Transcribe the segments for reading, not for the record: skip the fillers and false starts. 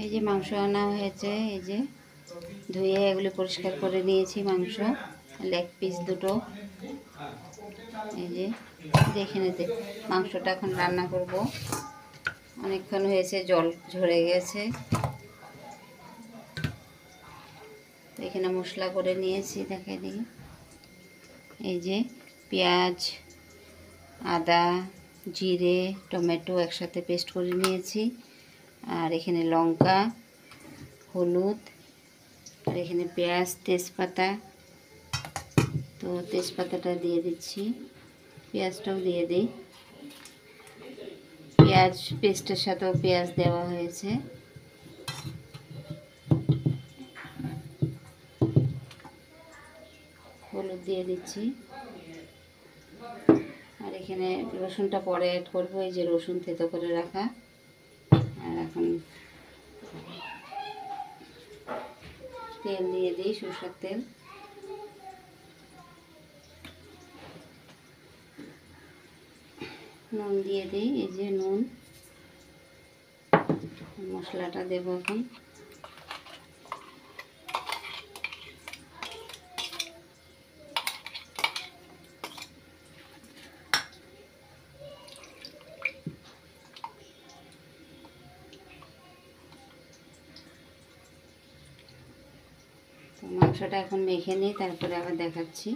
এই যে মাংস আনা হয়েছে, এই যে ধুয়ে এগুলি পরিষ্কার করে নিয়েছি। মাংস লেগ পিস দুটো, এই যে দেখে নিতে। মাংসটা এখন রান্না করব। অনেকক্ষণ হয়েছে, জল ঝরে গেছে। এখানে মশলা করে নিয়েছি, দেখে দিই। এই যে পেঁয়াজ, আদা, জিরে, টমেটো একসাথে পেস্ট করে নিয়েছি। আর এখানে লঙ্কা, হলুদ, আর এখানে পেঁয়াজ, তেজপাতা। তো তেজপাতাটা দিয়ে দিচ্ছি, পেঁয়াজটাও দিয়ে দিই। পেঁয়াজ পেস্টের সাথেও পেঁয়াজ দেওয়া হয়েছে। হলুদ দিয়ে দিচ্ছি। আর এখানে রসুনটা পরে অ্যাড করবো। এই যে রসুন থেতো করে রাখা। আর এখন তেল দিয়ে দিই, সরষের তেল। নুন দিয়ে দিই, এই যে নুন। মশলাটা দেবো এখন। তো মাংসটা এখন মেখে নিই, তারপরে আবার দেখাচ্ছি।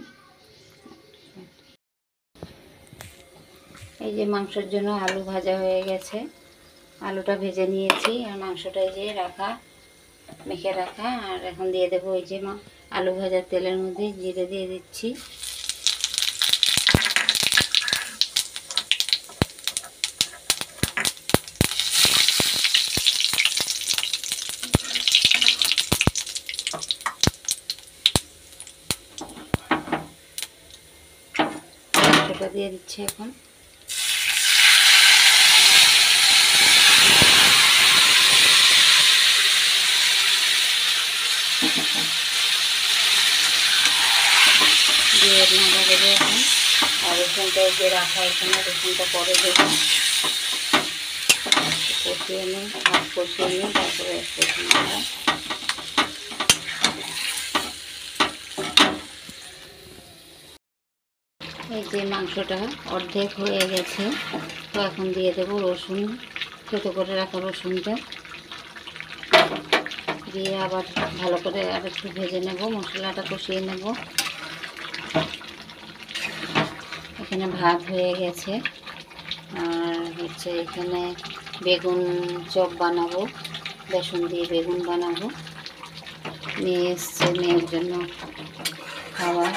এই যে মাংসের জন্য আলু ভাজা হয়ে গেছে, আলুটা ভেজে নিয়েছি। আর মাংসটা এই যে রাখা, মেখে রাখা। আর এখন দিয়ে দেবো ওই যে আলু ভাজার তেলের মধ্যে জিরে দিয়ে দিচ্ছি। মাংসটা দিয়ে দিচ্ছি এখন। দিয়ে নাড়া দেবো এখন। আর রসুনটা যে রাখা, এখানে রসুনটা পরে দেবো। কষিয়ে নিই, হাত কষিয়ে নিই, তারপরে এই যে মাংসটা অর্ধেক হয়ে গেছে। তো এখন দিয়ে দেবো রসুন, থেতো করে রাখা রসুনটা দিয়ে আবার ভালো করে আর একটু ভেজে নেব, মশলাটা কষিয়ে নেব। এখানে ভাত হয়ে গেছে। আর হচ্ছে এখানে বেগুন চপ বানাবো, বেসন দিয়ে বেগুন বানাবো। মেয়ে এসছে, মেয়ের জন্য খাবার।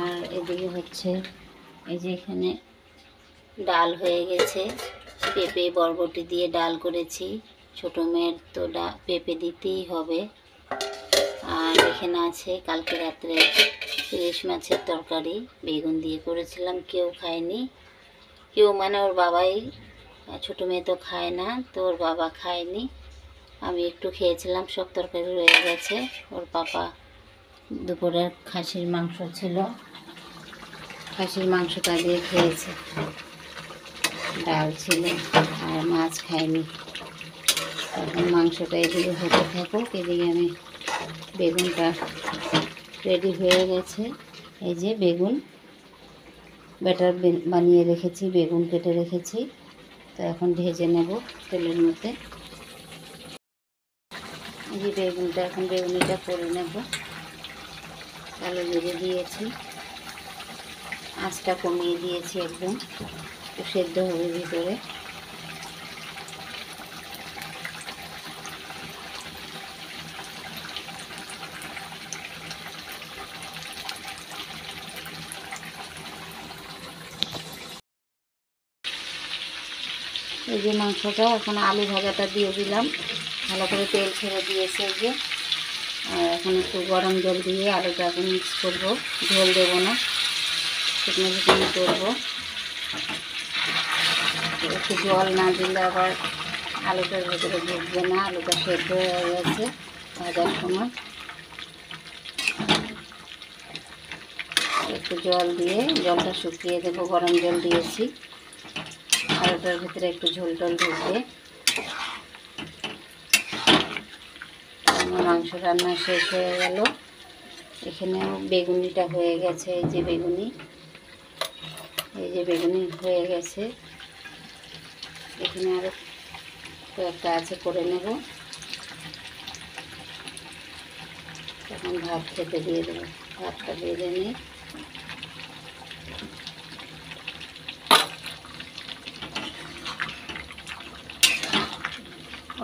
আর এদিকে হচ্ছে এই যে এখানে ডাল হয়ে গেছে, পেঁপে বরবটি দিয়ে ডাল করেছি। ছোটো মেয়ের তো পেঁপে দিতেই হবে। আর এখানে আছে কালকে রাত্রে ইলিশ মাছের তরকারি, বেগুন দিয়ে করেছিলাম। কেউ খায়নি, কেউ মানে ওর বাবাই, ছোটো মেয়ে তো খায় না, তো ওর বাবা খায়নি। আমি একটু খেয়েছিলাম, সব তরকারি রয়ে গেছে। ওর পাপা দুপুরে খাসির মাংস ছিল, খাসির মাংসটা দিয়ে খেয়েছে। ডাল ছিল, আর মাছ খায়নি। এখন মাংসটা এদিকে হতে থাকুক, এদিকে আমি বেগুনটা রেডি হয়ে গেছে। এই যে বেগুন ব্যাটার বানিয়ে রেখেছি, বেগুন কেটে রেখেছি। তো এখন ভেজে নেব তেলের মধ্যে। এই যে বেগুনটা, এখন বেগুনিটা করে নেব। কালো জিরে দিয়েছি, আঁচটা কমিয়ে দিয়েছি একদম, একটু সেদ্ধ হবে ভিতরে। এই যে মাংসটা, এখন আলু ভাজাটা দিয়ে দিলাম, ভালো করে তেল ছেড়ে দিয়েছে। এই যে এখন একটু গরম জল দিয়ে আলুটাকে মিক্স করব, ঝোল দেবো না, শুকনো শুকনো করবো। একটু জল না দিলে আবার আলুটার ভেতরে ঢুকবে না। আলুটা সেদ্ধ হয়ে গেছে ভাজার সময়। একটু জল দিয়ে জলটা শুকিয়ে দেবো, গরম জল দিয়েছি। আলুটার ভিতরে একটু ঝোল টোল ঢুকবে। আমার মাংস রান্না শেষ হয়ে গেল। এখানেও বেগুনিটা হয়ে গেছে, এই যে বেগুনি হয়ে গেছে। এখানে আরও কয়েকটা আছে, করে নেব। তখন ভাত খেতে দিয়ে দেবো। ভাতটা বেড়ে নিই।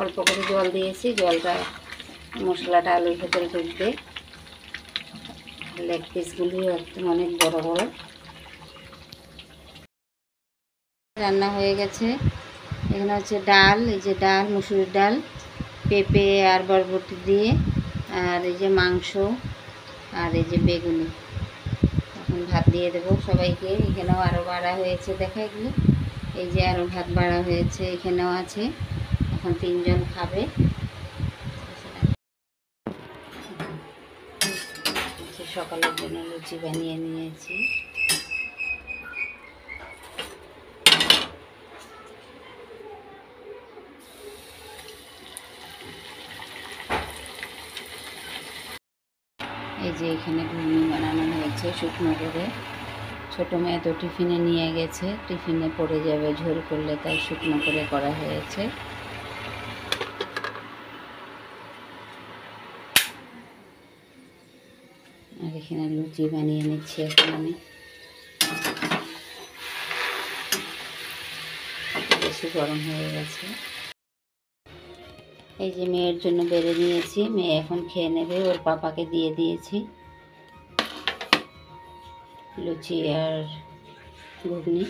অল্প করে জল দিয়েছি, জলটা মশলাটা আলুর ভেতরে ঢুকবে। লেগ পিসগুলিও একদম অনেক বড় বড়। রান্না হয়ে গেছে। এখানে হচ্ছে ডাল, এই যে ডাল, মুসুরির ডাল, পেঁপে আর বরবটি দিয়ে, আর এই যে মাংস, আর এই যে বেগুনি। এখন ভাত দিয়ে দেবো সবাইকে। এখানেও আরও বাড়া হয়েছে, দেখা এগুলো। এই যে আরও ভাত বাড়া হয়েছে, এখানেও আছে। এখন 3 জন খাবে। সকালের জন্য লুচি বানিয়ে নিয়েছি। এই যে এখানে ঘুগনি বানানো হয়েছে শুকনো করে। ছোটো মেয়ে তো টিফিনে নিয়ে গেছে, টিফিনে পড়ে যাবে ঝোল করলে, তাই শুকনো করে করা হয়েছে। আর এখানে লুচি বানিয়ে নিচ্ছি এখন আমি। বেশি গরম হয়ে গেছে। এই যে মেয়ের জন্য বেড়ে নিয়েছি, মেয়ে এখন খেয়ে নেবে। ওর পাপাকে দিয়ে দিয়েছি লুচি আর ঘুগনি।